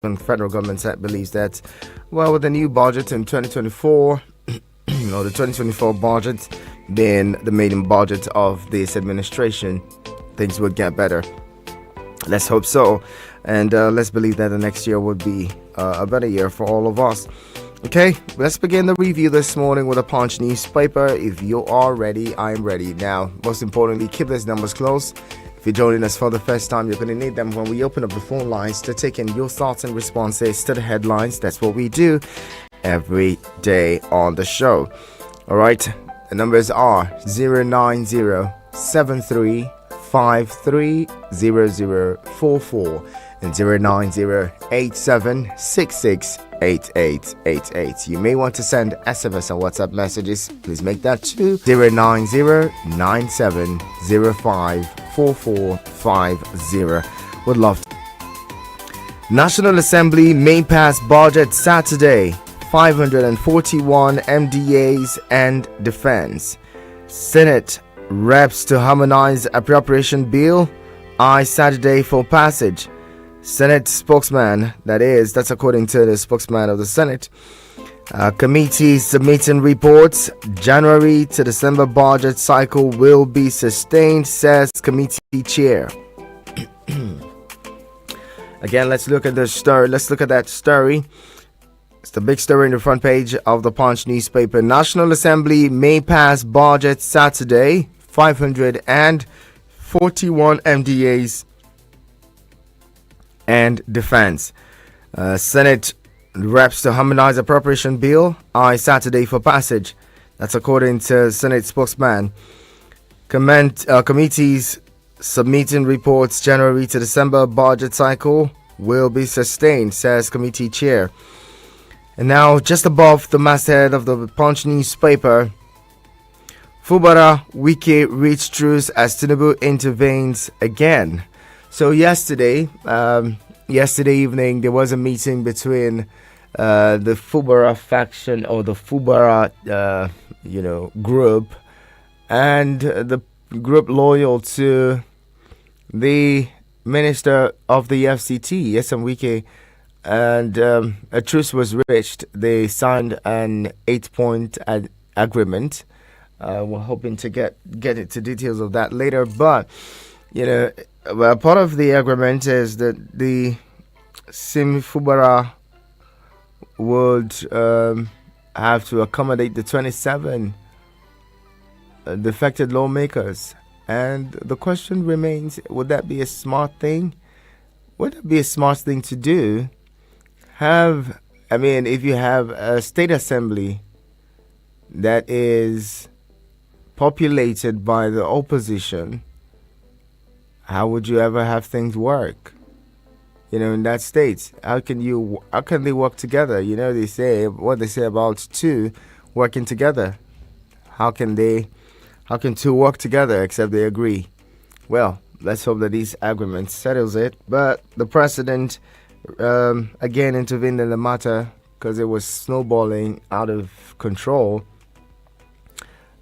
And federal government believes that, well, with the new budget in 2024, or the 2024 budget being the maiden budget of this administration, things would get better. Let's hope so. And let's believe that the next year would be a better year for all of us. Okay, let's begin the review this morning with a Punch newspaper. If you are ready, I'm ready. Now, most importantly, keep these numbers close. If you're joining us for the first time, you're going to need them when we open up the phone lines to take in your thoughts and responses to the headlines. That's what we do every day on the show. All right, the numbers are 09073530044 and 09087668888. You may want to send SMS or WhatsApp messages. Please make that to 09097054450. Would love to. National Assembly may pass budget Saturday. 541 MDAs and defense. Senate reps to harmonize appropriation bill. Saturday for passage. Senate spokesman, that's according to the spokesman of the Senate. Committee submitting reports. January to December budget cycle will be sustained, says committee chair. Again, let's look at the story. Let's look at that story. It's the big story in the front page of the Punch newspaper. National Assembly may pass budget Saturday. 541 MDAs and defense. Senate reps to harmonize appropriation bill. Saturday for passage. That's according to Senate spokesman. Committees submitting reports January to December budget cycle will be sustained, says committee chair. And now, just above the masthead of the Punch newspaper, Fubara Wike reached truce as Tinubu intervenes again. So yesterday evening, there was a meeting between the Fubara faction, or the Fubara, group, and the group loyal to the Minister of the FCT, SM Wike. And a truce was reached. They signed an 8-point agreement. We're hoping to get into details of that later. But, part of the agreement is that the Sim Fubara would have to accommodate the 27 defected lawmakers. And the question remains, would that be a smart thing? Would it be a smart thing to do? If you have a state assembly that is populated by the opposition, how would you ever have things work? In that state, how can they work together? They say about two working together. How can two work together except they agree? Well, let's hope that this agreement settles it. But the president again intervened in the matter because it was snowballing out of control.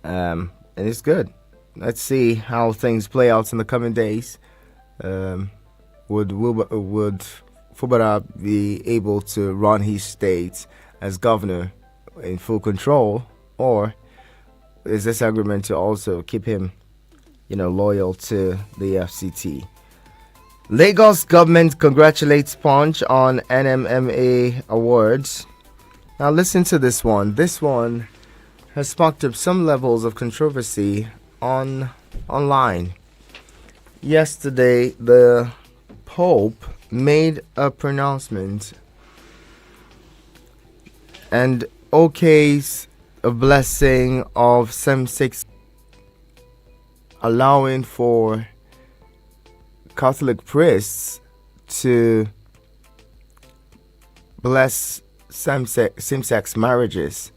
And it's good. Let's see how things play out in the coming days. Would Fubara be able to run his state as governor in full control, or is this agreement to also keep him, loyal to the FCT? Lagos government congratulates Punch on NMMA awards. Now listen to this one. This one has sparked up some levels of controversy online. Yesterday, the Pope made a pronouncement and okays a blessing of same-sex, allowing for Catholic priests to bless same-sex marriages.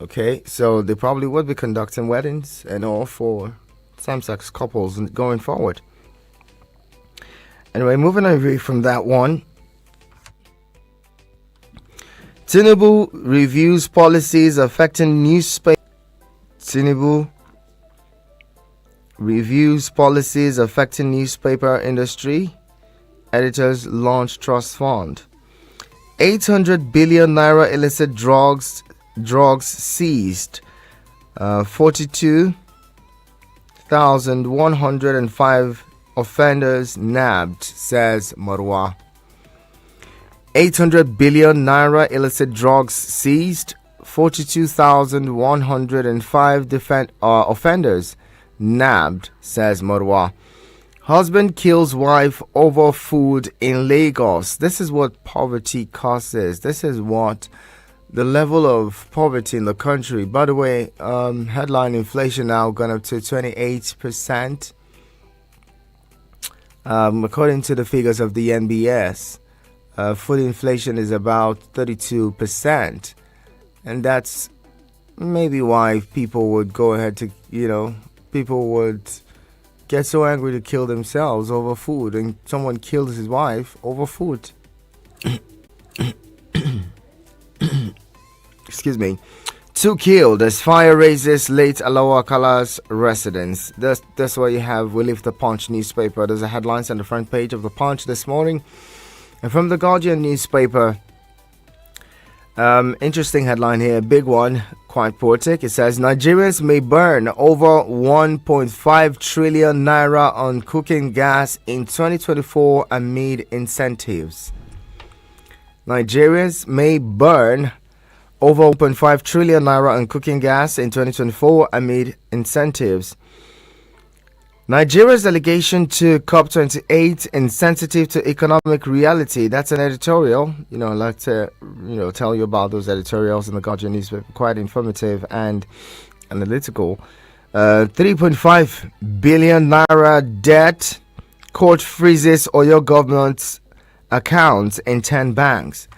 Okay, so they probably would be conducting weddings and all for same-sex couples going forward. Anyway, moving away from that one, Tinubu reviews policies affecting newspaper. Tinubu reviews policies affecting newspaper industry. Editors launch trust fund. 800 billion naira illicit drugs seized. 42,105 offenders nabbed, says Marwa. 800 billion naira illicit drugs seized. 42,105 offenders nabbed, says Marwa. Husband kills wife over food in Lagos. This is what poverty causes. This is what the level of poverty in the country. By the way, headline inflation now gone up to 28%. According to the figures of the NBS, food inflation is about 32%. And that's maybe why people would go ahead to, people would get so angry to kill themselves over food. And someone kills his wife over food. Excuse me. 2 killed as fire raises late Alawa Kala's residence. That's what you have. We leave the Punch newspaper. There's a headlines on the front page of the Punch this morning. And from the Guardian newspaper, interesting headline here, big one, quite poetic. It says Nigerians may burn over 1.5 trillion naira on cooking gas in 2024 amid incentives. Nigerians may burn over 1.5 trillion naira on cooking gas in 2024 amid incentives. Nigeria's delegation to COP28 insensitive to economic reality. That's an editorial. I'd like to, tell you about those editorials in the Guardian newspaper. Quite informative and analytical. 3.5 billion naira debt. Court freezes Oyo government's accounts in 10 banks.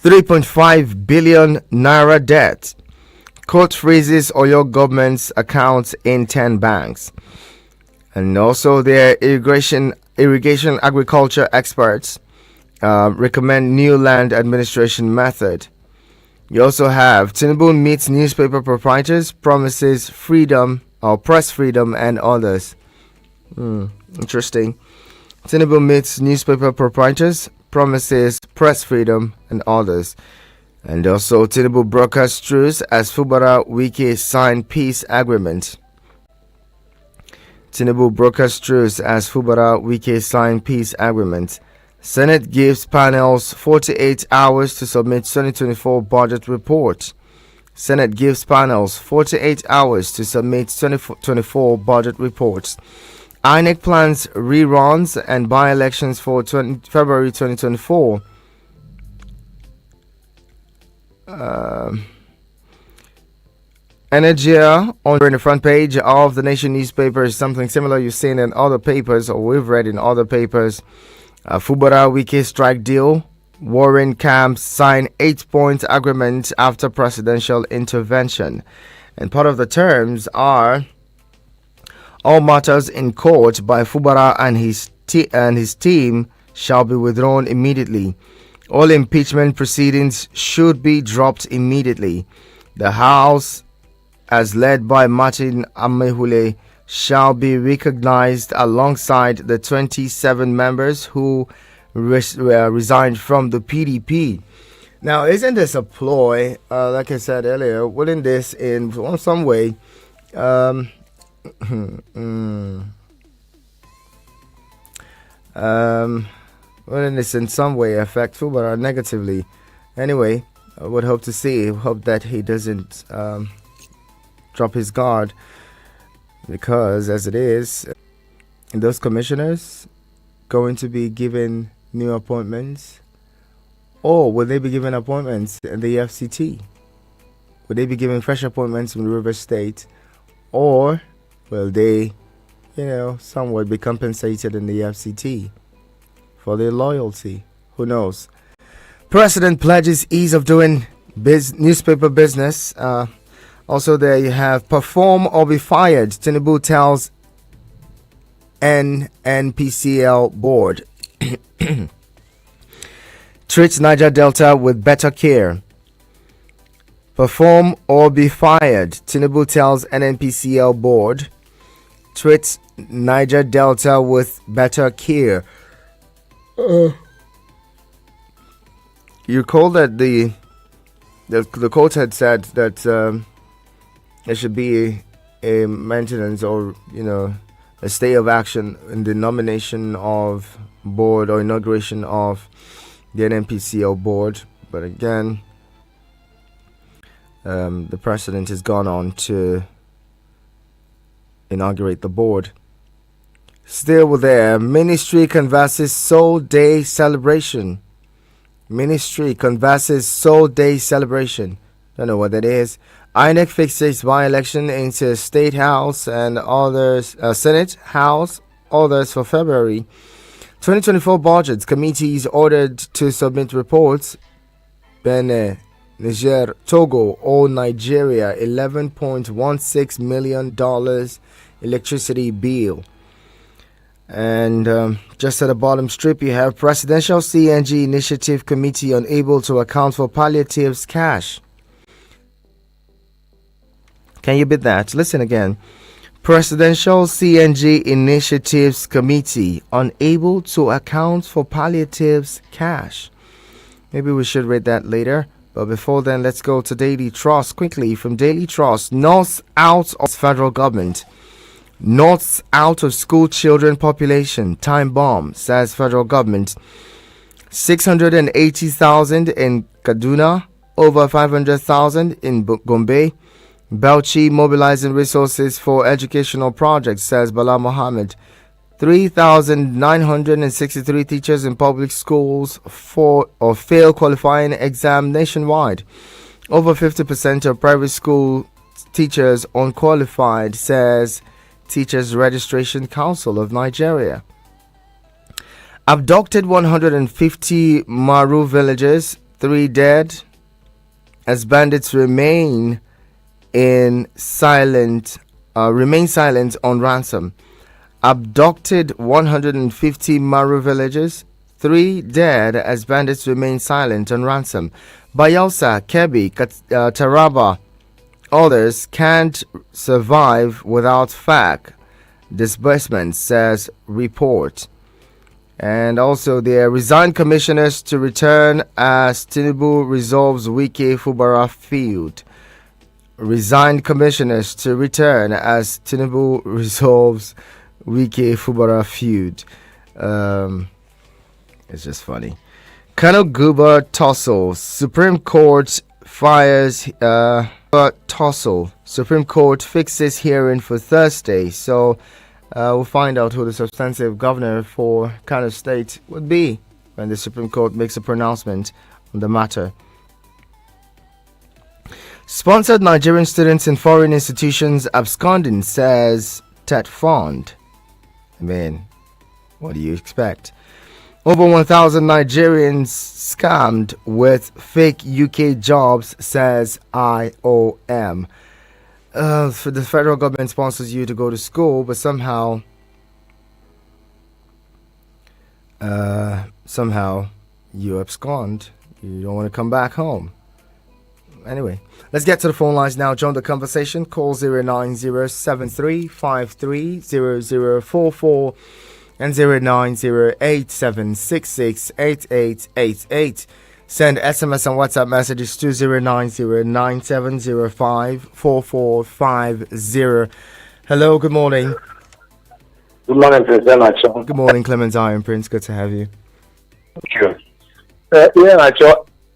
3.5 billion naira debt. Court freezes Oyo government's accounts in 10 banks. And also their irrigation agriculture experts recommend new land administration method. You also have Tinubu meets newspaper proprietors, promises freedom or press freedom and others. Interesting. Tinubu meets newspaper proprietors, promises press freedom and others. And also Tinubu broadcast truce as Fubara Wike sign peace agreement. Tinubu broadcast truce as Fubara Wike sign peace agreement. Senate gives panels 48 hours to submit 2024 budget report. Senate gives panels 48 hours to submit 2024 budget reports. INEC plans reruns and by-elections for February 2024. Energia on the front page of the Nation newspaper is something similar you've seen in other papers or we've read in other papers. Fubara Wike strike deal. Warren camps sign 8-point agreement after presidential intervention. And part of the terms are all matters in court by Fubara and his team shall be withdrawn immediately. All impeachment proceedings should be dropped immediately. The House, as led by Martin Amehule, shall be recognized alongside the 27 members who resigned from the PDP. Now, isn't this a ploy? Like I said earlier, wouldn't this in some way wouldn't this in some way affect Fubara negatively? Anyway, I would hope that he doesn't drop his guard, because as it is, those commissioners going to be given new appointments, or will they be given appointments in the FCT? Will they be given fresh appointments in River State, or will they, somewhat be compensated in the FCT for their loyalty? Who knows? President pledges ease of doing newspaper business. Also, there you have perform or be fired. Tinubu tells NNPCL board. Treats Niger Delta with better care. Perform or be fired. Tinubu tells NNPCL board. Treats Niger Delta with better care. You recall that the court had said that there should be a maintenance or a stay of action in the nomination of board or inauguration of the NNPCL board, but again, the president has gone on to inaugurate the board. Still there, Ministry canvasses Soul Day celebration. Ministry canvasses Soul Day celebration. Don't know what that is. INEC fixes by-election into State House and others, Senate House, others for February. 2024 budgets committees ordered to submit reports. Benin, Niger, Togo, or Nigeria, $11.16 million electricity bill. And just at the bottom strip, you have Presidential CNG Initiative Committee unable to account for palliatives cash. Can you beat that? Listen again. Presidential CNG Initiatives Committee unable to account for palliatives cash. Maybe we should read that later. But before then, let's go to Daily Trust quickly. From Daily Trust, North out of federal government. North out of school children population. Time bomb, says federal government. 680,000 in Kaduna. Over 500,000 in Gombe. Bauchi mobilizing resources for educational projects, says Bala Mohammed. 3,963 teachers in public schools fail qualifying exam nationwide. Over 50% of private school teachers unqualified, says Teachers Registration Council of Nigeria. Abducted 150 Maru villagers, 3 dead, as bandits remain silent on ransom. Abducted 150 Maru villagers, 3 dead as bandits remain silent on ransom. Bayelsa, Kebbi, Taraba, others can't survive without FAC disbursement, says report. And also there, resigned commissioners to return as Tinubu resolves Wike Fubara feud. Resigned commissioners to return as Tinubu resolves Wike Fubara feud. It's just funny. Colonel Guba Tussle, Supreme Court fires Tussle. Supreme Court fixes hearing for Thursday. So we'll find out who the substantive governor for Kano State would be when the Supreme Court makes a pronouncement on the matter. Sponsored Nigerian students in foreign institutions absconding, says Tet Fund. I mean, what do you expect? Over 1,000 Nigerians scammed with fake UK jobs, says IOM. For the federal government sponsors you to go to school, but somehow you abscond. You don't want to come back home. Anyway, let's get to the phone lines now. Join the conversation. Call 09073530044 and 09087668888. Send SMS and WhatsApp messages to 09097054450. Hello, good morning. Good morning, President. Good morning, Clemens Iron Prince. Good to have you. Thank you.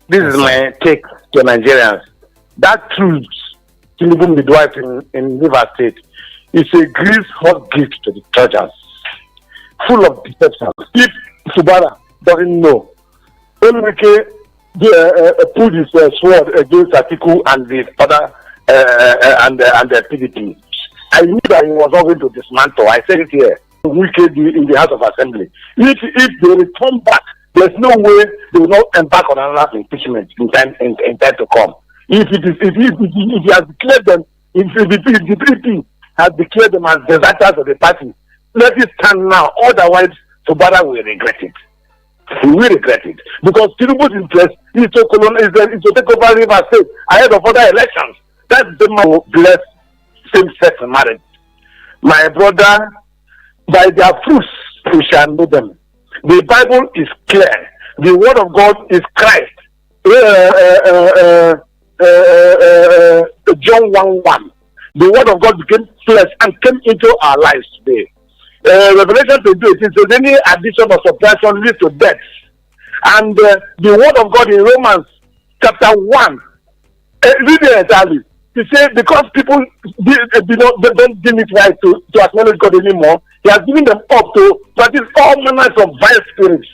This is my take to Nigerians. That truth, Tinubu midwife in River State, is a grease hot gift to the judges, full of deception. If Fubara doesn't know, Olwike pulled his sword against Atiku and the father and the PDP. I knew that he was not going to dismantle. I said it here. Wicked in the House of Assembly. If they return back, there's no way they will not embark on another impeachment in time to come. If he has declared them, if the PDP has declared them as deserters of the party, let it stand now. Otherwise, Fubara will regret it. He will regret it because Tinubu's interest is to take over River State ahead of other elections. That's the man who bless same-sex marriage. My brother, by their fruits we shall know them. The Bible is clear. The Word of God is Christ. John 1:1. The Word of God became flesh and came into our lives today. Revelation 22:18 says any addition or subtraction leads to death. And the Word of God in Romans chapter 1, read it entirely. He said because people don't deem it right to acknowledge God anymore, He has given them up to practice all manners of vile spirits.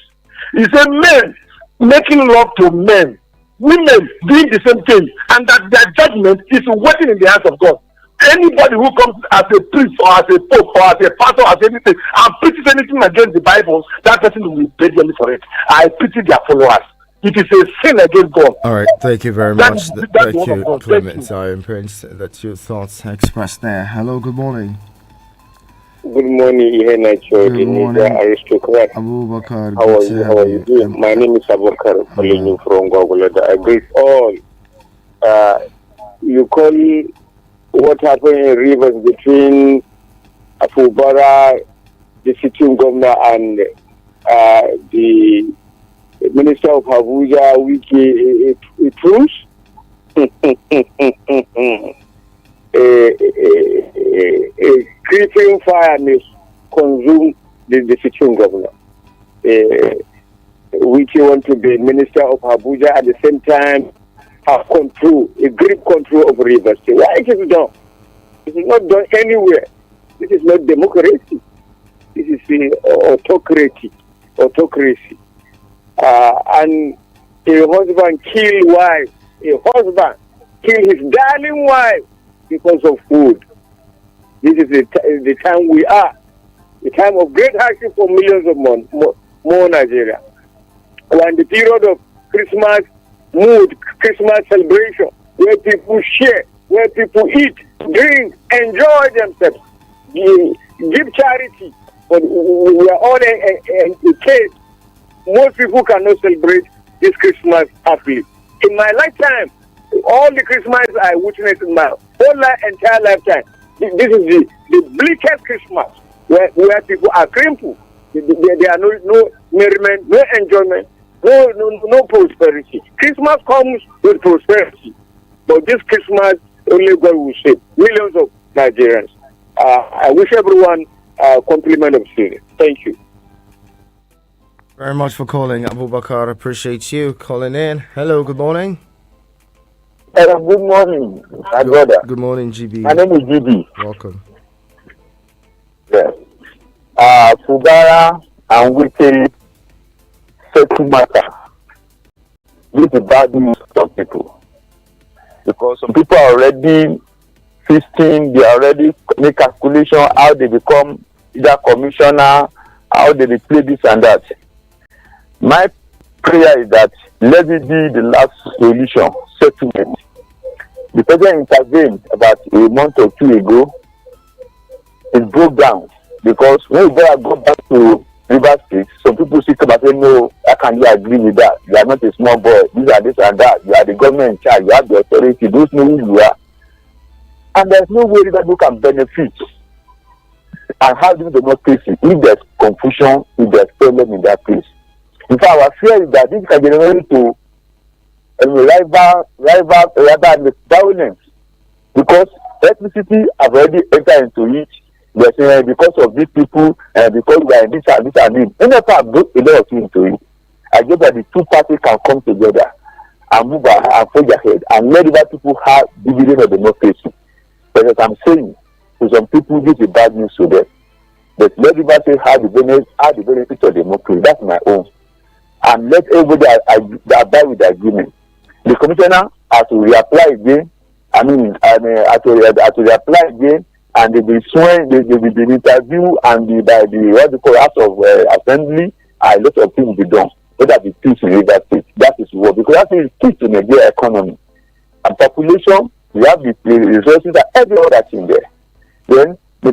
He said men making love to men, women doing the same thing, and that their judgment is waiting in the hands of God. Anybody who comes as a priest or as a pope or as a pastor or as anything and preaches anything against the Bible, that person will pay dearly for it. I pity their followers. It is a sin against God. All right, thank you very much. Thank you, Clement Iron Prince. That's your thoughts expressed there. Hello, good morning. Good morning, Good morning, aristocrat. Abubakar. How are you doing? My name is Abubakar, calling you from Gwagwalada. I greet all. You call what happened in Rivers between Afubara, the sitting governor, and the Minister of Abuja, Wiki, a truce? A creeping fire may consume the sitting governor. Wiki want to be Minister of Abuja at the same time have control, a grip control of Rivers. Why is it done? It is not done anywhere. This is not democracy. This is autocracy. And a husband kill wife. A husband kill his darling wife because of food. This is the time we are. The time of great hardship for millions of more Nigeria. When the period of Christmas mood, Christmas celebration, where people share, where people eat, drink, enjoy themselves, give charity. But we are all in a case. Most people cannot celebrate this Christmas happily. In my lifetime, all the Christmas I witnessed in my whole entire lifetime, this is the bleakest Christmas where people are crippled. There are no merriment, no enjoyment, no prosperity. Christmas comes with prosperity, but this Christmas only God will save millions of Nigerians. I wish everyone a compliment of season. Thank you very much for calling, Abubakar. Appreciate you calling in. Hello, good morning. Good morning, my brother. Good morning, GB. My name is GB. Welcome. Yes. Fubara and Wiki settle matter. This is bad news for people. Because some people are already feasting, they already make calculation how they become either commissioner, how they play this and that. My prayer is that let it be the last solution, settlement. The president intervened about a month or two ago. It broke down because when we go back to River State, some people still come and say, no, I can't agree with that. You are not a small boy. These are this and that. You are the government in charge. You have the authority. Those know who you are. And there's no way that you can benefit and have this democracy if there's confusion, if there's problem in that place. In fact, our fear is that this can generate to rival violence because electricity have already entered into it. They're saying because of these people and because we are in this and this and this. In fact, I've got a lot of things into it. I guess that the two parties can come together and move and forge ahead and let other people have dividend of democracy. But as I'm saying, to some people, this is bad news to them. But let everybody say how the benefit of democracy. That's my own. And let everybody abide with the agreement. The commissioner has to reapply again. Has to reapply again, and they will be sworn. They will be interviewed and by the what they call House of Assembly. A lot of things will be done. Let that be peace in River State. That is what because that is key to Nigeria economy and population. We have the resources and every other thing there. Then the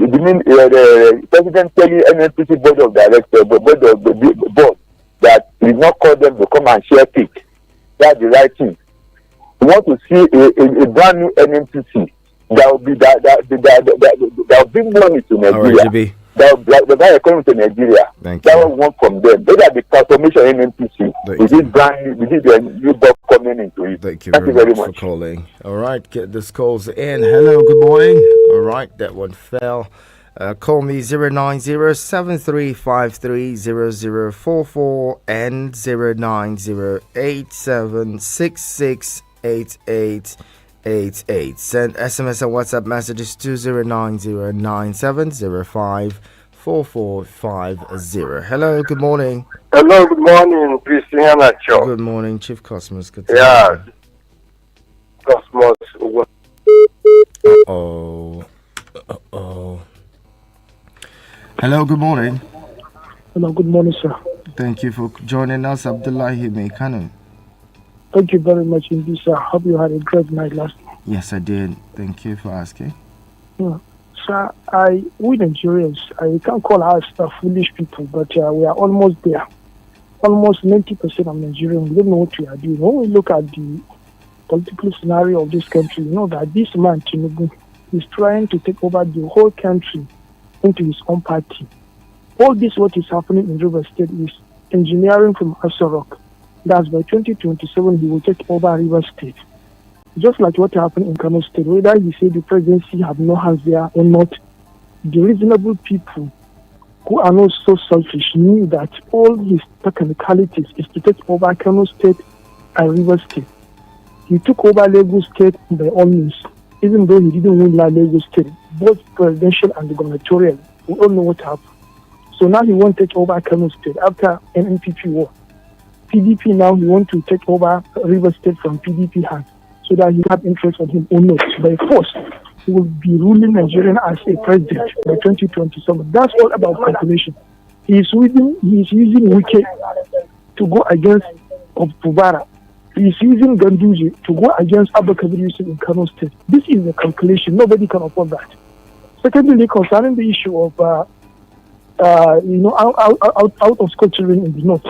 president tell you NNPC board of directors, board of the board that he did not call them to come and share cake. That's the right thing. We want to see a brand new NNPC that will be that will bring money to Nigeria. Right, the value economy to Nigeria. Thank That you. was one from them. Whether the transformation in NPC, Thank is you. it brand, is it the new box coming into it? Thank you Thank very you very much for much. calling. All right, get this calls in. Hello, good morning. All right, that one fell. Call me 090-7353-0044 and 090-8766-8888. Send SMS and WhatsApp messages to 090-9705-4450. Hello, good morning. Hello, good morning, Christiana Cho. Good morning, Chief Cosmos. Good to Yeah. have you. Cosmos. Oh. Hello, good morning. Hello, good morning, sir. Thank you for joining us, Abdullahi Meikanu. Thank you very much indeed, sir. Hope you had a great night last night. Yes, I did. Thank you for asking. Sir, we Nigerians, I can't call us foolish people, but we are almost there. Almost 90% of Nigerians, we don't know what we are doing. When we look at the political scenario of this country, you know that this man, Tinubu, is trying to take over the whole country into his own party. All this, what is happening in River State, is engineering from Aso Rock. That's by 2027, he will take over River State. Just like what happened in Kano State, whether he said the presidency have no hands there or not, the reasonable people who are not so selfish knew that all his technicalities is to take over Kano State and River State. He took over Lagos State by all means, even though he didn't win Lagos State, both presidential and gubernatorial. We all know what happened. So now he won't take over Kano State after NNPP war. PDP now, he wants to take over River State from PDP hands so that he have interest on him or not. By force, he will be ruling Nigeria as a president by 2027. That's all about calculation. He is using Wike to go against Pubara. He is using Ganduje to go against Abba Kabir Yusuf in Kano State. This is the calculation. Nobody can afford that. Secondly, concerning the issue of out of school children in the north,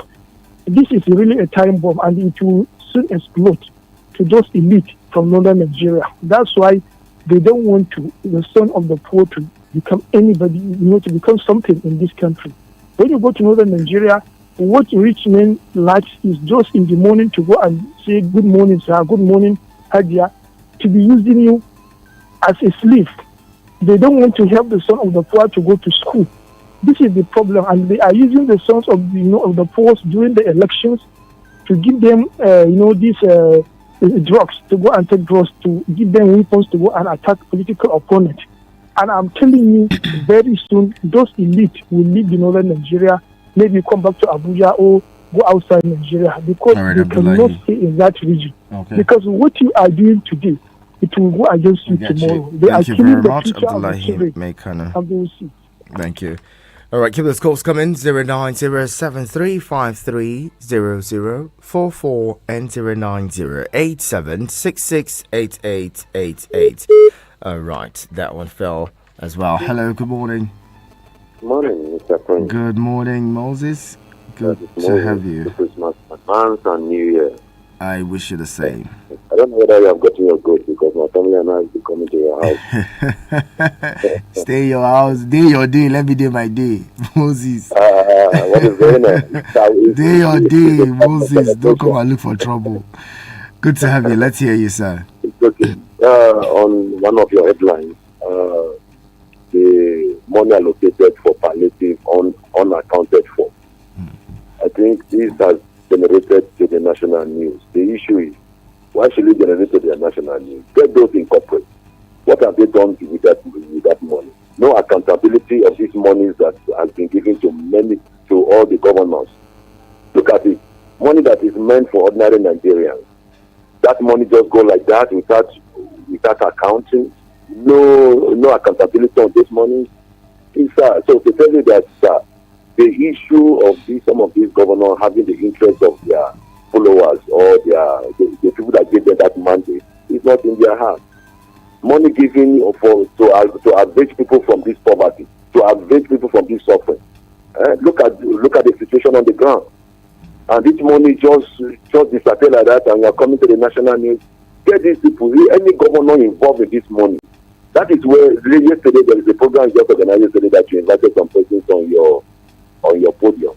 this is really a time bomb, and it will soon explode to those elite from northern Nigeria. That's why they don't want the son of the poor to become anybody, to become something in this country. When you go to northern Nigeria, what rich men like is just in the morning to go and say good morning, sir, good morning, Hadia, to be using you as a slave. They don't want to help the son of the poor to go to school. This is the problem, and they are using the sons of the poor during the elections to give them, these drugs, to go and take drugs, to give them weapons to go and attack political opponents. And I'm telling you, very soon, those elite will leave the northern Nigeria, maybe come back to Abuja or go outside Nigeria, because they cannot stay in that region. Okay. Because what you are doing today, it will go against you tomorrow. They are killing the future of the children. And they will see. Thank you. All right, keep those calls coming. 090-7353-0044 and 090-8766-8888. All right, that one fell as well. Hello, good morning. Good morning, Mr. Prince. Good morning, Moses. Good to have you. Christmas advance and New Year. I wish you the same. I don't know whether you have gotten your goods, because my family and I will be coming to your house. Stay in your house. Day your day. Let me do my day. Moses. What is going on? Day your day, Moses. Don't come and look for trouble. Good to have you. Let's hear you, sir. It's okay. On one of your headlines, the money allocated for palliative unaccounted for. I think this has generated to the national news. The issue is, why should it generate to the national news? Get those in corporate. What have they done with that money? No accountability of these monies that has been given to all the governors. Look at it. Money that is meant for ordinary Nigerians. That money just go like that without accounting. No accountability on this money. So to tell you that, the issue of some of these governors having the interest of their followers or the people that gave them that mandate is not in their hands. Money given to average people from this poverty, to average people from this suffering. Look at the situation on the ground, and this money just disappear like that, and you are coming to the national news. Get these people, any governor involved in this money, That is where yesterday there is a program just organized yesterday that you invited some persons on your podium.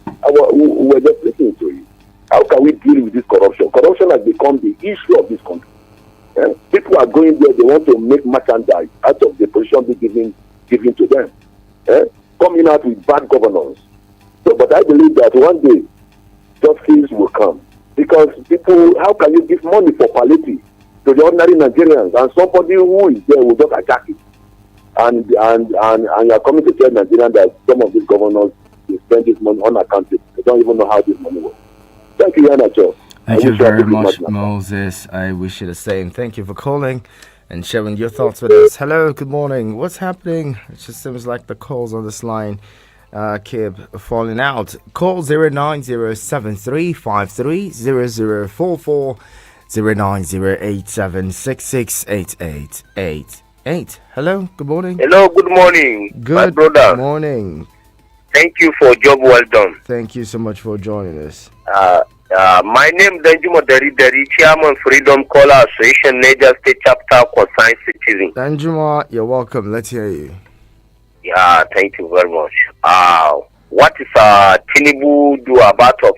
We were just listening to you. How can we deal with this corruption? Corruption has become the issue of this country. People are going there, they want to make merchandise out of the position being given to them. Coming out with bad governance. So, but I believe that one day justice will come. Because people, how can you give money for palliative to the ordinary Nigerians, and somebody who is there will just attack it? And you are coming to tell Nigerians that some of these governors will spend this money unaccounted. They don't even know how this money works. Thank you, Yanacho. Thank you very much, Moses. I wish you the same. Thank you for calling and sharing your thoughts with us. Hello, good morning. What's happening? It just seems like the calls on this line keep falling out. Call 09073530044, 09087668888. Hello, good morning. Hello, good morning. Good my brother. Morning. Thank you for job well done. Thank you so much for joining us. My name is Danjuma Dari, Chairman Freedom Caller Association, Niger State Chapter, Concerned Citizen. Danjuma, you're welcome. Let's hear you. Yeah, thank you very much. What is Tinubu do about of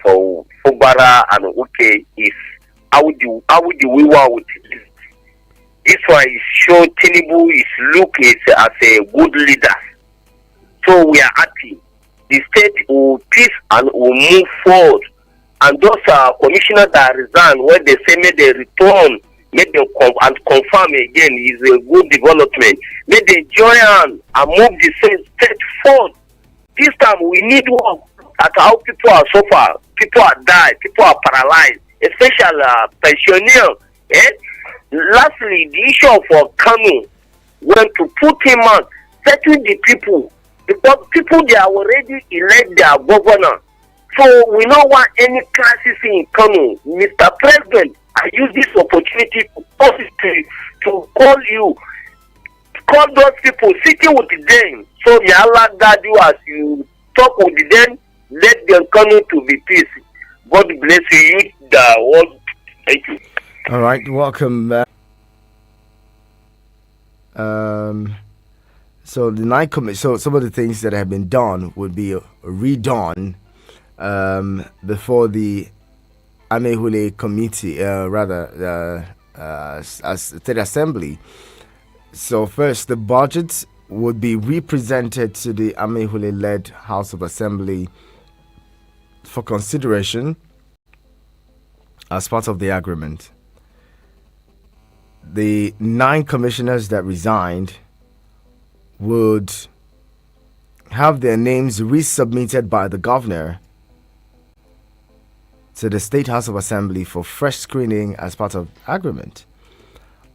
Fubara and Uke is how do we want with this? This one is show Tinubu is look as a good leader. So we are happy. The state will peace and will move forward. And those commissioners that resign, when they say may they return, may they and confirm again is a good development. May they join and move the state forward. This time we need work at how people are suffer, people are died, people are paralyzed, especially pensioners. Lastly, the issue of Kanu, when to put him on, settle the people, because people they are already elect their governor. So we don't want any crisis in Kano. Mr. President, I use this opportunity to call you, call those people sitting with them. So may Allah guide you as you talk with them. Let them come to be peace. God bless you, the world. Thank you. All right, welcome back. So the night so some of the things that have been done would be redone before the Amehule committee, State Assembly. So first, the budget would be represented to the Amehule-led House of Assembly for consideration as part of the agreement. The 9 commissioners that resigned would have their names resubmitted by the governor to the State House of Assembly for fresh screening as part of agreement.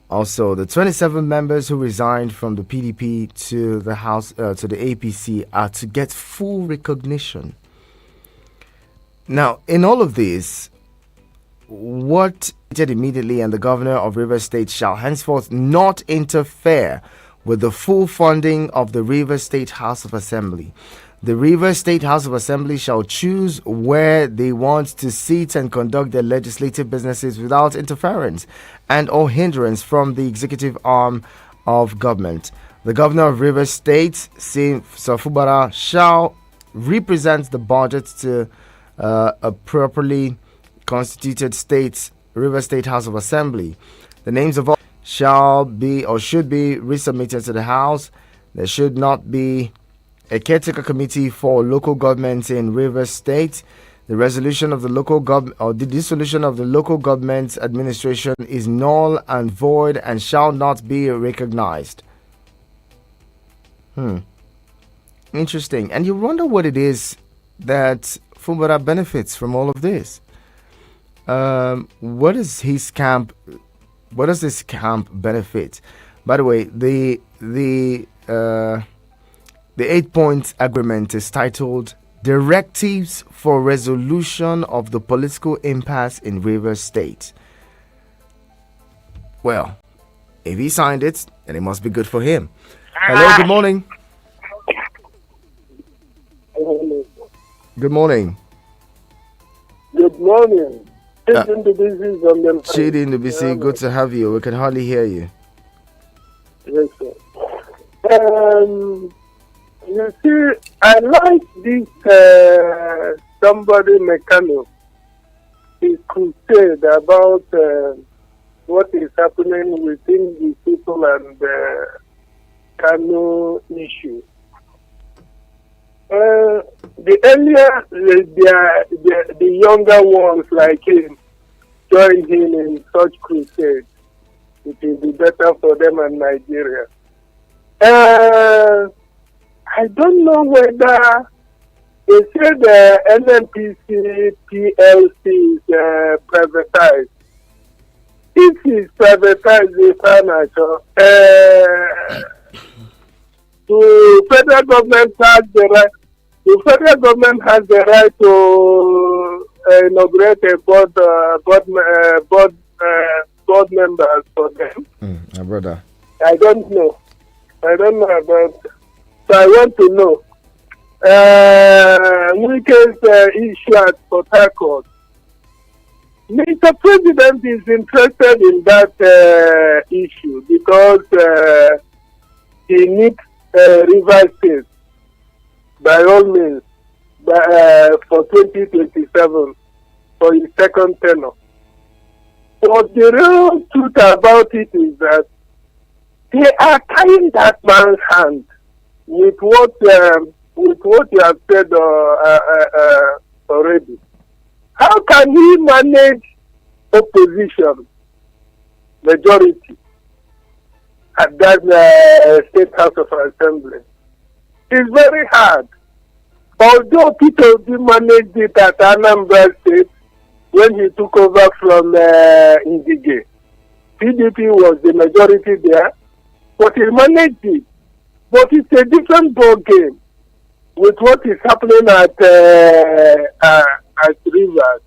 Also, the 27 members who resigned from the PDP to the House to the APC are to get full recognition. Now, in all of this, what did immediately, and the governor of Rivers State shall henceforth not interfere with the full funding of the Rivers State House of Assembly. The Rivers State House of Assembly shall choose where they want to sit and conduct their legislative businesses without interference and or hindrance from the executive arm of government. The governor of Rivers State, Safubara, shall represent the budget to a properly constituted Rivers State House of Assembly. The names of all shall be or should be resubmitted to the House. There should not be a caretaker committee for local governments in Rivers State. The resolution of the local government or the dissolution of the local government administration is null and void and shall not be recognized. Interesting. And you wonder what it is that Fumbara benefits from all of this. What is his camp? What does this camp benefit? By the way, the 8-point agreement is titled Directives for Resolution of the Political Impasse in Rivers State. Well, if he signed it, then it must be good for him. Hello, good morning. Good morning. Good morning. Chidi in the BC, good to have you. We can hardly hear you. Yes, sir. You see, I like this somebody mechanic. His crusade about what is happening within the people and the Kano issue. The earlier the younger ones like him join him in such crusades, it will be better for them and Nigeria. I don't know whether they say the NNPC PLC is privatized. If it's privatized, the financial, the federal government has the right. The federal government has the right to inaugurate a board members for them. My brother. I don't know about. So I want to know. Wike's issue at Port Harcourt. Mr. President is interested in that issue because he needs Rivers State by all means for 2027 for his second tenure. But the real truth about it is that they are tying that man's hand with what you have said already. How can he manage opposition majority at that State House of Assembly? It's very hard. Although Peter Obi managed it at Anambra State when he took over from Indige, PDP was the majority there, but he managed it. But it's a different ball game with what is happening at Rivers.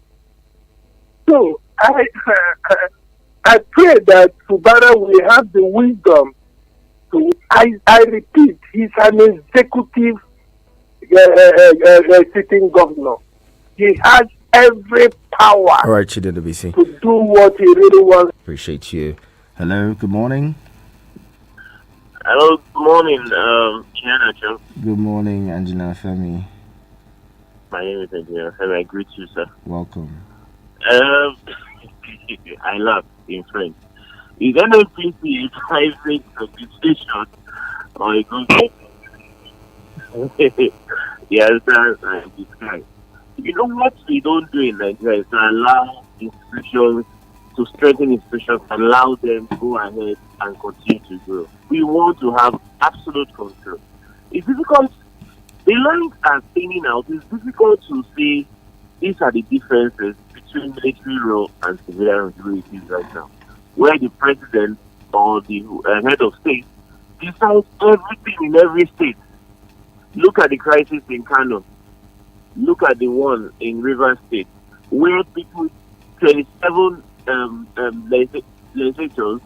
So I pray that Fubara will have the wisdom to. I repeat, he's an executive sitting governor. He has every power. All right, Chidin BC. To do what he really wants. Appreciate you. Hello, good morning. Hello, good morning, Chianacho. Good morning, Angela Femi. My name is Angela Femi. I greet you, sir. Welcome. I laugh in French. Is NNPC a private organization or a government? Yes, sir. This guy. You know what we don't do in Nigeria is to allow institutions to strengthen institutions, allow them to go ahead and continue to grow. We want to have absolute control. It's difficult. The lines are thinning out. It's difficult to say these are the differences between military rule and civilian responsibilities right now, where the president or the head of state decides everything in every state. Look at the crisis in Kano. Look at the one in Rivers State, where people, 27 legislators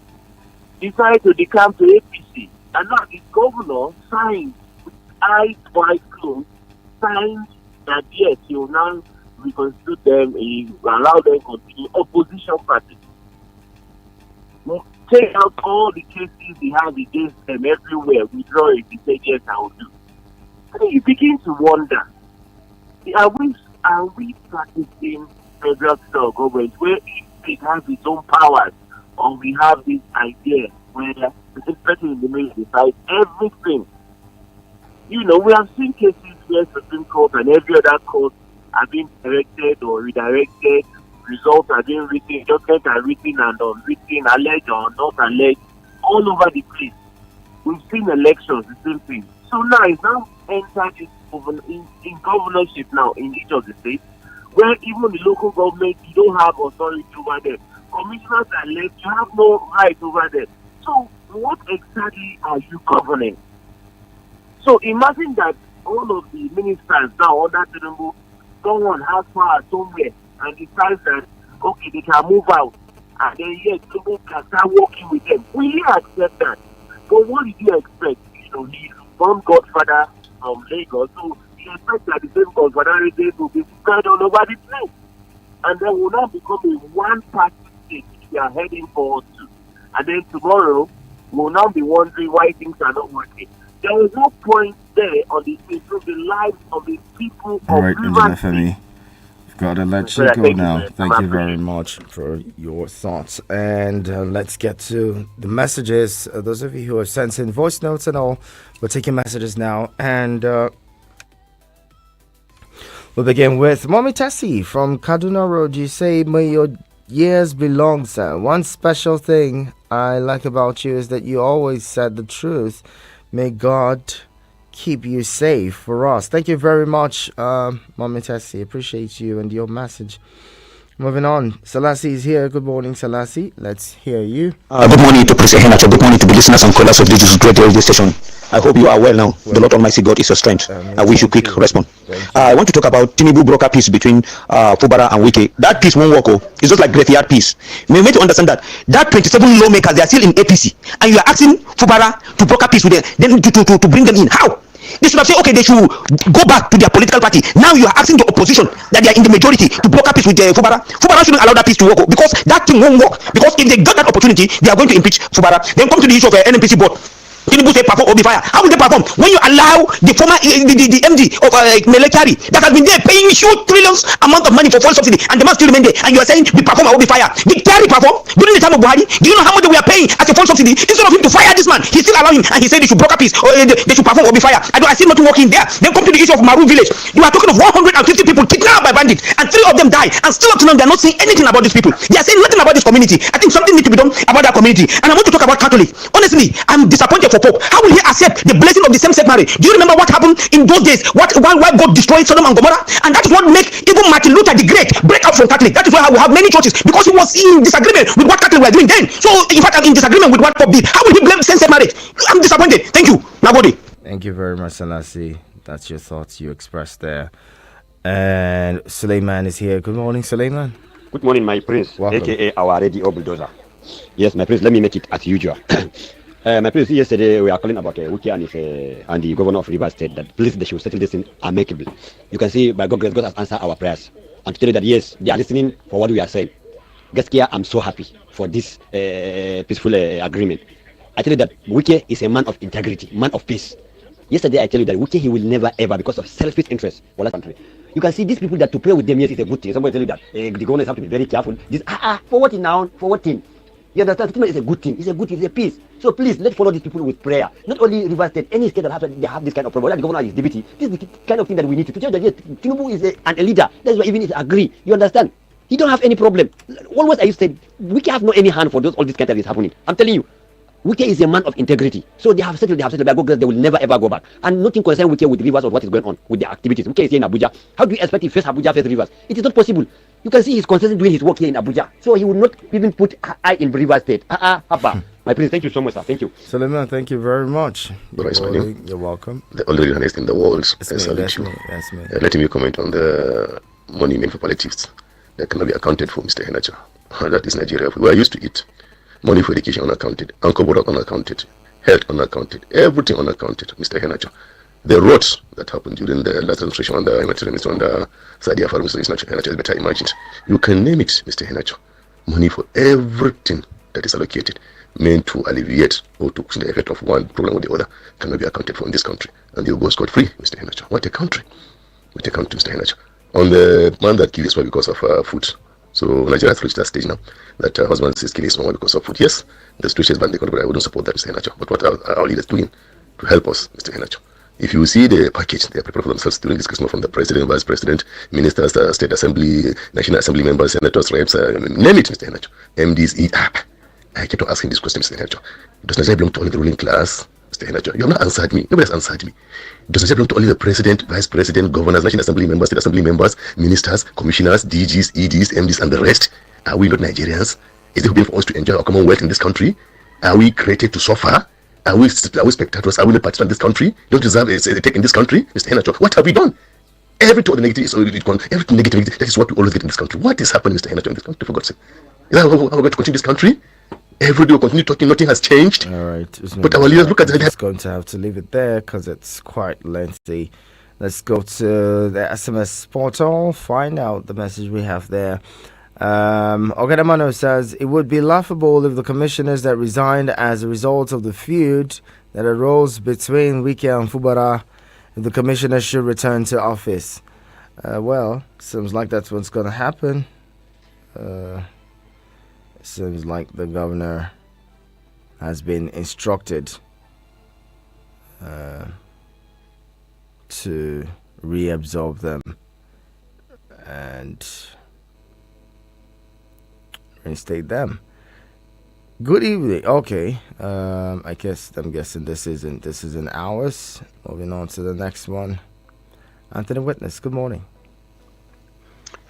decided to decamp to APC, and now the governor signed with eyes wide closed, signed that yes, he will now reconstitute them, he will allow them to continue opposition party. Take out all the cases he has against them everywhere, withdraw it, he said yes, I will do. And then you begin to wonder, are we practicing federal style government where each state has its own powers, or we have this idea where the person in the middle decides everything? You know, we have seen cases where Supreme Court and every other court have been directed or redirected, results are being written, judgments are written and unwritten, alleged or not alleged, all over the place. We've seen elections, the same thing. So now it's now entered in governorship now in each of the states, where even the local government, you don't have authority over them. Commissioners are left, you have no right over them. So what exactly are you governing? So imagine that all of the ministers now under Tinubu, someone has power somewhere and decides that, okay, they can move out. And then, yes, Tinubu can start working with them. Will you accept that? But what did you expect? You know, he's one godfather from Lagos, so you expect that the same godfather will be spread all over the place. And then will now become a one-party state which we are heading forward to. And then tomorrow, we'll now be wondering why things are not working. There is no point there on the improve the lives of the people All of right, Rivers Engineer State. Femi. Got to let So you that- go thank you, now. man. Thank I you very appreciate it. much for your thoughts. And let's get to the messages. Those of you who have sent in voice notes and all, we're taking messages now. And we'll begin with Mommy Tessie from Kaduna Road. You say, may your years be long, sir. One special thing I like about you is that you always said the truth. May God keep you safe for us. Thank you very much, Mommy Tessie. Appreciate you and your message. Moving on, Selassie is here. Good morning, Selassie. Let's hear you. Good morning to Prince Ehenacho. Good morning to the listeners and callers of this great radio station. I hope you are well now. The Lord Almighty God is your strength. I wish you quick response. I want to talk about Tinubu broker peace between Fubara and Wike. That peace won't work. It's just like graveyard peace. We need to understand that 27 lawmakers, they are still in APC, and you are asking Fubara to broker peace with them, then to bring them in. How? They should have said, okay, they should go back to their political party. Now you are asking the opposition that they are in the majority to block a peace with Fubara. Fubara shouldn't allow that peace to work because that thing won't work. Because if they got that opportunity, they are going to impeach Fubara. Then come to the issue of NNPC board. Tinubu say perform or be fire. How will they perform when you allow the former the MD of military that has been there paying huge trillions amount of money for fuel subsidy and the man still remain there, and you are saying the perform or be fire? Did Kyari perform during the time of Buhari? Do you know how much we are paying as a fuel subsidy? Instead of him to fire this man, he still allow him, and he said they should broker peace or they should perform or be fire. I see nothing working there. Then come to the issue of Maru village. You are talking of 150 people kidnapped by bandits, and 3 of them died, and still up to now they are not saying anything about these people. They are saying nothing about this community. I think something needs to be done about that community. And I want to talk about Catholic. Honestly, I'm disappointed for Pope. How will he accept the blessing of the same-sex marriage? Do you remember what happened in those days? Why God destroyed Sodom and Gomorrah? And that is what make even Martin Luther the Great break out from Catholic. That is why we have many churches, because he was in disagreement with what Catholic were doing then. So in fact, I'm in disagreement with what Pope did. How will he blame same-sex marriage? I'm disappointed. Thank you. Nobody. Thank you very much, Selassie. That's your thoughts you expressed there. And Suleiman is here. Good morning, Suleiman. Good morning, my prince, Welcome. aka our radio bulldozer. Yes, my prince, let me make it as usual. My prince, yesterday we are calling about Wiki and the governor of Rivers State that please they should settle this in amicably. You can see by God's grace, God has answered our prayers. And to tell you that yes, they are listening for what we are saying. Gaskiya, I'm so happy for this peaceful agreement. I tell you that Wiki is a man of integrity, man of peace. Yesterday I tell you that Wiki, he will never ever, because of selfish interest, for that country. You can see these people that to play with them, yes, it's a good thing. Somebody tell you that the governors have to be very careful. This for what now? For what thing? You understand? It's a good thing. It's a good thing. It's a peace. So please, let's follow these people with prayer. Not only Rivers State, any state that they have this kind of problem. That the governor is deputy. This is the kind of thing that we need to tell that yes, Tinubu is a leader. That's why even if agree. You understand? He don't have any problem. Always I used to say, we can have no any hand for all this kind that is happening. I'm telling you. Wike is a man of integrity. So they have settled. By God, they will never ever go back. And nothing concerned Wike with Rivers or what is going on with their activities. Wike is here in Abuja. How do you expect to face Abuja, face Rivers? It is not possible. You can see he's constantly doing his work here in Abuja. So he will not even put eye in Rivers State. My prince, thank you so much, sir. Thank you. Suleiman, thank you very much. You're welcome. The only honest in the world. That's me. Let me comment on the money meant for politics that cannot be accounted for, Mr. Henacho. That is Nigeria. We are used to it. Money for education unaccounted, Uncle Bodak unaccounted, health unaccounted, everything unaccounted, Mr. Henacho. The roads that happened during the last administration under Mr. under Sadia Farum, Mr. Henacho is better imagined. You can name it, Mr. Henacho. Money for everything that is allocated, meant to alleviate or to the effect of one problem or the other, cannot be accounted for in this country. And they'll go scot-free, Mr. Henacho. What a country. What a country, Mr. Henacho. On the man that killed his wife because of food. So Nigeria has reached that stage now that husband is killing his wife because of food. Yes, the situation is bad in the country, but I wouldn't support that, Mr. Henacho. But what are our leaders doing to help us, Mr. Henacho? If you see the package they are prepared for themselves during this Christmas, from the president, vice president, ministers, state assembly, national assembly members, senators, reps, name it, Mr. Henacho. MDs, I kept on asking this question, Mr. Henacho. Does Nigeria belong to only the ruling class, Mr. Henacho? You have not answered me. Nobody has answered me. Does Nigeria belong to only the president, vice president, governors, national assembly members, state assembly members, ministers, commissioners, DGs, EDs, MDs, and the rest? Are we not Nigerians? Is it being for us to enjoy our commonwealth in this country? Are we created to suffer? Are we spectators? Are we not participants in this country? Don't deserve a take in this country, Mr. Henacho? What have we done? Everything negative, everything negative, that is what we always get in this country. What is happening, Mr. Henacho, in this country, for God's sake? Is that how we're going to continue this country? Every day we'll continue talking, nothing has changed. All right. But our leaders, look at I'm just going to have to leave it there because it's quite lengthy. Let's go to the SMS portal, find out the message we have there. Ogadamano says, it would be laughable if the commissioners that resigned as a result of the feud that arose between Wike and Fubara if the commissioner should return to office. Well, seems like that's what's going to happen. Seems like the governor has been instructed to reabsorb them and reinstate them. Good evening. Okay, I guess I'm guessing this isn't ours. Moving on to the next one. Anthony Witness. Good morning.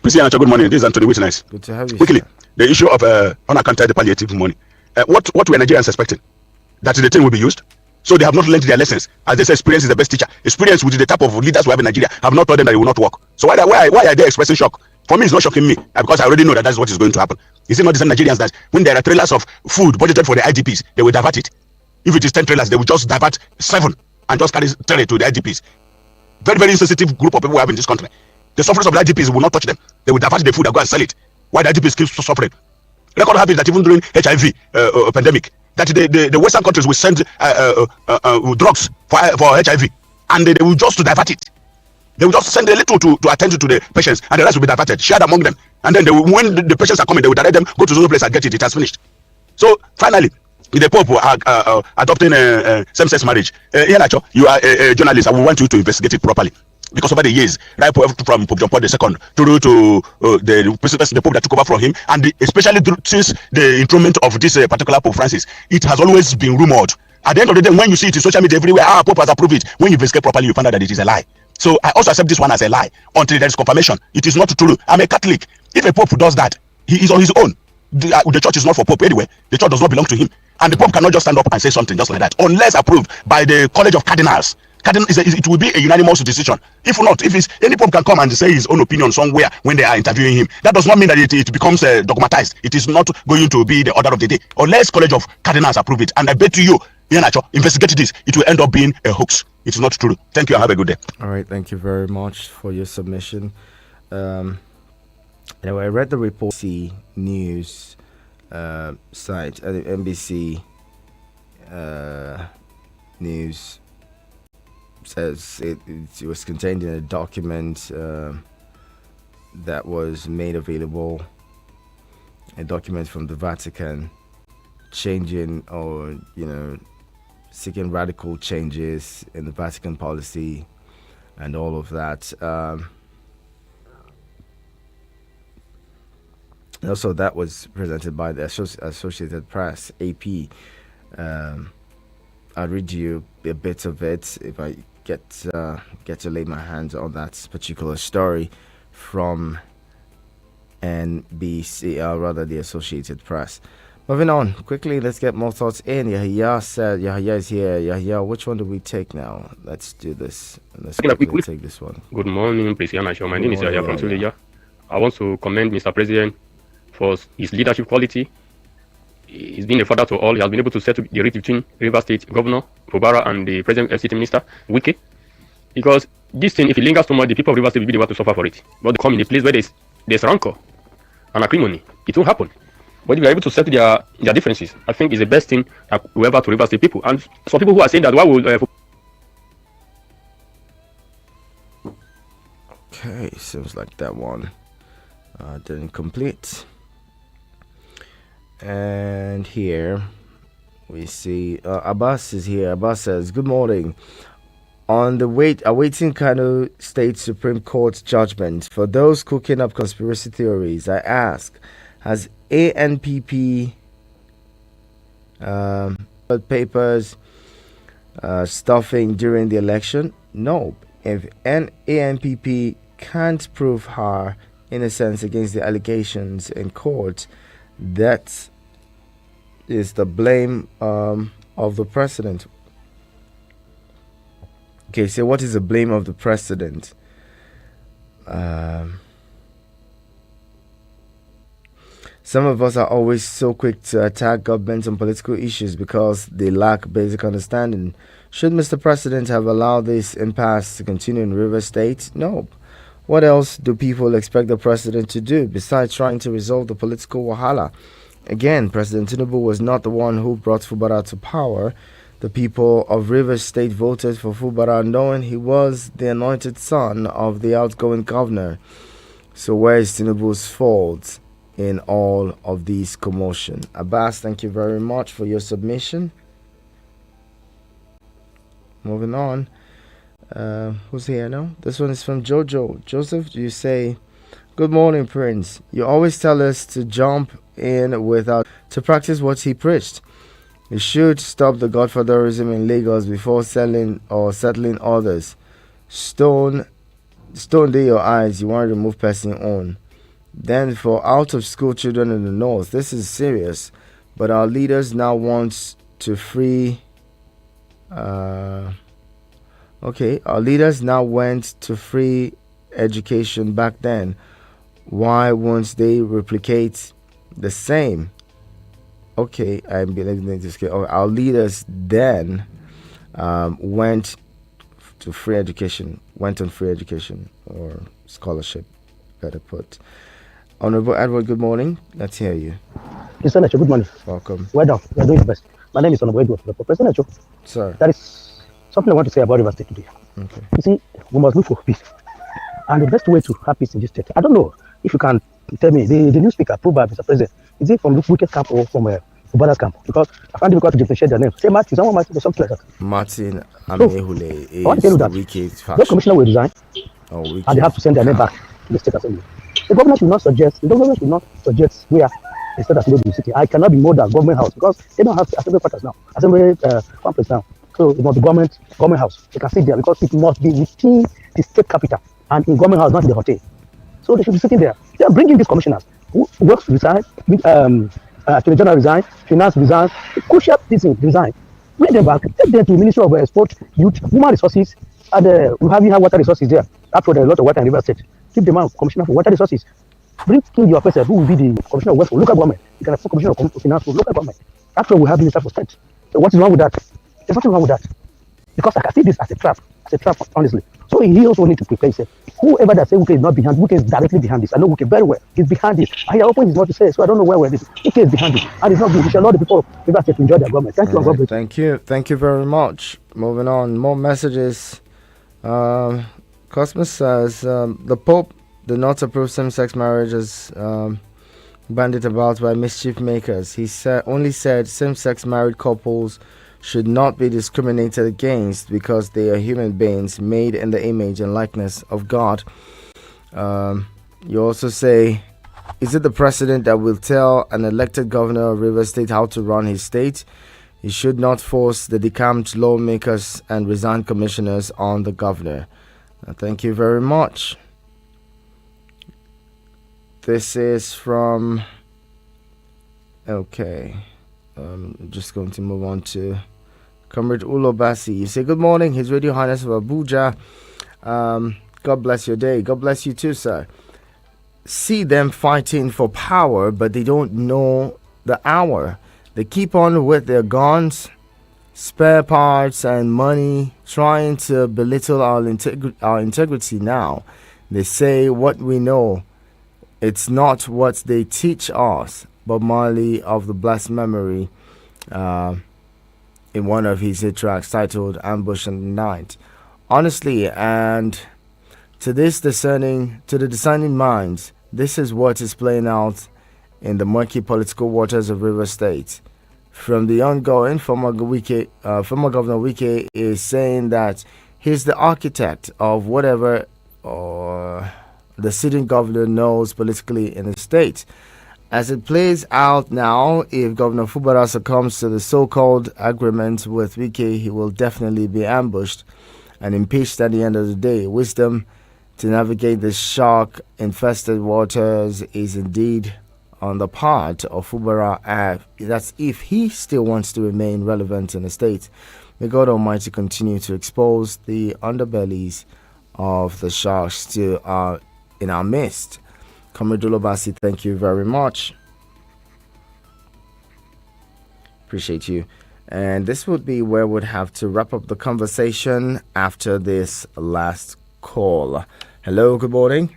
Mr. Yanacha, good morning. This is Anthony Witness. Good to have you. Quickly, Sir. the issue of unaccounted palliative money. What were Nigerians expecting? That the thing will be used? So they have not learned their lessons. As they say, experience is the best teacher. Experience with the type of leaders we have in Nigeria have not told them that it will not work. So why are they expressing shock? For me, it's not shocking me because I already know that that's what is going to happen. Is it not the same Nigerians that when there are trailers of food budgeted for the IDPs, they will divert it? If it is 10 trailers, they will just divert 7 and just carry 3 to the IDPs. Very, very insensitive group of people we have in this country. The sufferers of the IDPs will not touch them. They will divert the food and go and sell it. Why the IDPs keep suffering? Record happens that even during HIV pandemic, that the Western countries will send drugs for HIV, and they will just to divert it. They will just send a little to attend to the patients, and the rest will be diverted, shared among them. And then when the patients are coming, they will direct them, go to the place and get it. It has finished. So finally, the Pope adopting same-sex marriage. Nacho, you are a journalist. I will want you to investigate it properly. Because over the years, right from Pope John Paul II through to the Pope that took over from him, and especially since the enthronement of this particular Pope Francis, it has always been rumored. At the end of the day, when you see it in social media everywhere, Pope has approved it. When you investigate properly, you find out that it is a lie. So I also accept this one as a lie until there is confirmation. It is not true. I'm a Catholic. If a Pope does that, he is on his own. The church is not for Pope anyway. The church does not belong to him. And the Pope cannot just stand up and say something just like that, unless approved by the College of Cardinals. It will be a unanimous decision. If not, if any Pope can come and say his own opinion somewhere when they are interviewing him, that does not mean that it becomes dogmatized. It is not going to be the order of the day, unless College of Cardinals approve it. And I bet you, investigate this, it will end up being a hoax. It is not true. Thank you and have a good day. All right, thank you very much for your submission. Anyway, I read the report. NBC News site, NBC News says it was contained in a document that was made available, a document from the Vatican changing or seeking radical changes in the Vatican policy and all of that. Also, that was presented by the Associated Press, AP. I'll read you a bit of it if I get to lay my hands on that particular story from NBC, rather the Associated Press. Moving on quickly, let's get more thoughts in. Yahya is here. Yahya, which one do we take now? Let's do this. Let's quickly take this one. Good morning, Priscilla Show. My name is Yahya from Suleja. I want to commend Mr. President for his leadership quality. He's been a father to all. He has been able to settle the rift between River State Governor Fubara and the Present FCT Minister Wike. Because this thing, if it lingers too much, the people of River State will be the one to suffer for it. But they come in a place where there's rancor and acrimony. It won't happen. But if you're able to settle their differences, I think it's the best thing that will ever to River State people. And some people who are saying that why would okay, seems like that one didn't complete. And here we see Abbas is here. Abbas says, good morning. On the awaiting Kano State Supreme Court judgment, for those cooking up conspiracy theories, I ask, has ANPP papers stuffing during the election? No. If ANPP can't prove her innocence against the allegations in court, that is the blame of the president. Okay, so what is the blame of the president? Some of us are always so quick to attack government on political issues because they lack basic understanding. Should Mr. President have allowed this impasse to continue in River State? No. What else do people expect the president to do besides trying to resolve the political wahala? Again, President Tinubu was not the one who brought Fubara to power. The people of Rivers State voted for Fubara knowing he was the anointed son of the outgoing governor. So where is Tinubu's fault in all of these commotion? Abbas, thank you very much for your submission. Moving on. Who's here now? This one is from Jojo. Joseph, you say, good morning, Prince. You always tell us to jump in without to practice what he preached. You should stop the godfatherism in Lagos before selling or settling others. Stone day your eyes, you want to remove person own. Then for out of school children in the north, this is serious. But our leaders now want to free our leaders now went to free education back then. Why won't they replicate the same? Okay, I believe this. Our leaders then went on free education or scholarship, better put. Honorable Edward, good morning. Let's hear you. Mr. Nacho, good morning. Welcome. Well done. You are doing the best. My name is Honorable Edward. President Nacho. Sir. There is something I want to say about River State today. Okay. You see, we must look for peace. And the best way to have peace in this state, I don't know if you can tell me, the new speaker approved by Mr. President, is it from the Wicked camp or from Fubara's camp? Because I find it difficult to differentiate their name. Say Martin, someone Martin or something like that. Martin Amehule is the Wicked faction. The commissioner will resign, and they have to send their name back to the state assembly. The government should not suggest where the state assembly will be sitting. I cannot be more than government house because they don't have assembly quarters now, assembly complex now. So it must be government house. They can sit there because it must be within the state capital and in government house, not in the hotel. So they should be sitting there. They are bringing these commissioners who works resign, Attorney General resign, Finance resign, crucial things resign. Bring them back, take them to Ministry of Sport, Youth, Human Resources, and we have water resources there. After there are a lot of water in River State. Keep the man commissioner for water resources. Bring your person who will be the commissioner of wealth for local government. You can have commissioner of finance for local government. After we have minister for state. So what is wrong with that? There's nothing wrong with that. Because I can see this as a trap, honestly. So he also need to prepare himself. Whoever that say Wike is not behind, Wike is directly behind this. I know Wike very well. He's behind it. I opened his mouth to say, so I don't know where this is. Wike is behind it. And it's not good. We shall allow the people of River State to enjoy their government. Thank you, and God bless. Thank you. Thank you very much. Moving on. More messages. Cosmos says, the Pope did not approve same-sex marriage as bandied about by mischief makers. He only said same-sex married couples should not be discriminated against because they are human beings made in the image and likeness of God. You also say, is it the president that will tell an elected governor of River State how to run his state? He should not force the decamped lawmakers and resigned commissioners on the governor. Thank you very much. This is from... Okay. I'm just going to move on to Comrade Ulobasi. You say, good morning, His Radio Highness of Abuja. God bless your day. God bless you too, sir. See them fighting for power, but they don't know the hour. They keep on with their guns, spare parts, and money, trying to belittle our integrity now. They say what we know. It's not what they teach us. Bob Marley of the blessed memory, in one of his hit tracks titled Ambush in the Night. Honestly, and to the discerning minds, this is what is playing out in the murky political waters of River State. From the ongoing, former Governor Wike is saying that he's the architect of whatever the sitting governor knows politically in the state. As it plays out now, if Governor Fubara succumbs to the so-called agreement with Wike, he will definitely be ambushed and impeached at the end of the day. Wisdom to navigate the shark-infested waters is indeed on the part of Fubara. That's if he still wants to remain relevant in the state. May God Almighty continue to expose the underbellies of the sharks still in our midst. Comrade Ulobasi, thank you very much. Appreciate you. And this would be where we'd have to wrap up the conversation after this last call. Hello, good morning.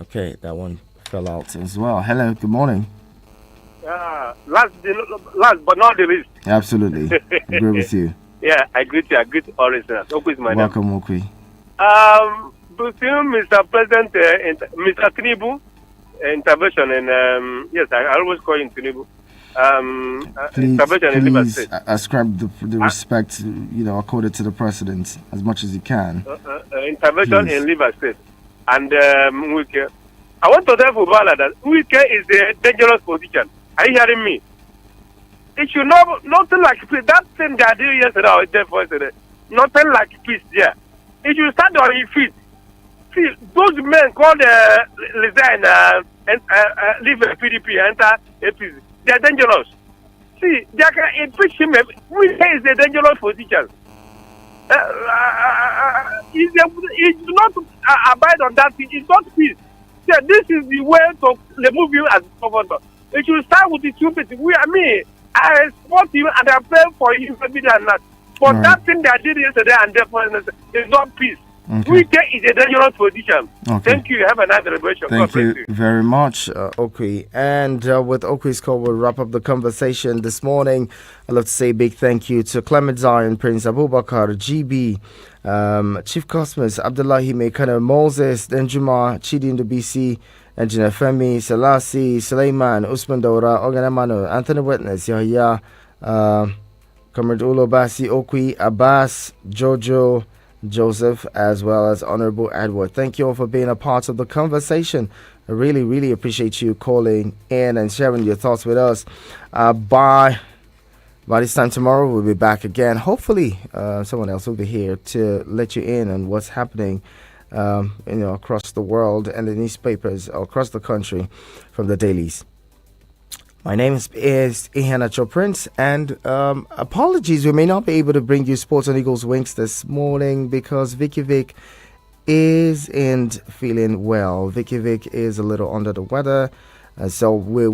Okay, that one fell out as well. Hello, good morning. Last but not the least, Absolutely. Agree with you. Yeah, I greet you. I greet all listeners. Okwi is my name. Welcome, Okwi. Between Mr. President, Mr. Tinubu intervention, and yes, I always call him Tinubu. Intervention in River Please State. ascribe the respect, accorded to the president as much as you can. Intervention Please. in River State. And Wike. I want to tell Fubala that Wike is a dangerous position. Are you hearing me? It should nothing like peace. That thing they are doing yesterday or day before yesterday, nothing like peace there. It should stand on his feet. See, those men called resign and leave PDP, enter APC. They are dangerous. See, they can impeach him. We say it's a dangerous position. It's not abide on that thing. It's not peace. Yeah, this is the way to remove you as governor. It should start with the stupid. I support you and I pray for you every day and night. But Right. that thing they did yesterday and therefore is not peace. Okay. We take is a dangerous position. Okay. Thank you. Have a nice celebration. God Thank bless you very much, Okwi. And with Okwi's call, we'll wrap up the conversation this morning. I'd love to say a big thank you to Clement Zion, Prince Abubakar, GB, Chief Cosmos, Abdullahi Mekano, Moses, Denjuma, Chidi Ndubisi, Engineer Femi, Selassie, Suleiman, Usman Dora, Oganamano, Anthony Witness, Yahya, Comrade Ulo Basi, Okwi, Abbas, Jojo, Joseph, as well as Honorable Edward. Thank you all for being a part of the conversation. I really, really appreciate you calling in and sharing your thoughts with us. By this time tomorrow, we'll be back again. Hopefully, someone else will be here to let you in on what's happening across the world and the newspapers across the country from the dailies. My name is Ihanacho Prince, and apologies, we may not be able to bring you Sports on Eagles Wings this morning because Vicky Vic isn't feeling well. Vicky Vic is a little under the weather, so we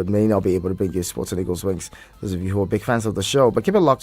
may not be able to bring you Sports on Eagles Wings. Those of you who are big fans of the show, but keep it locked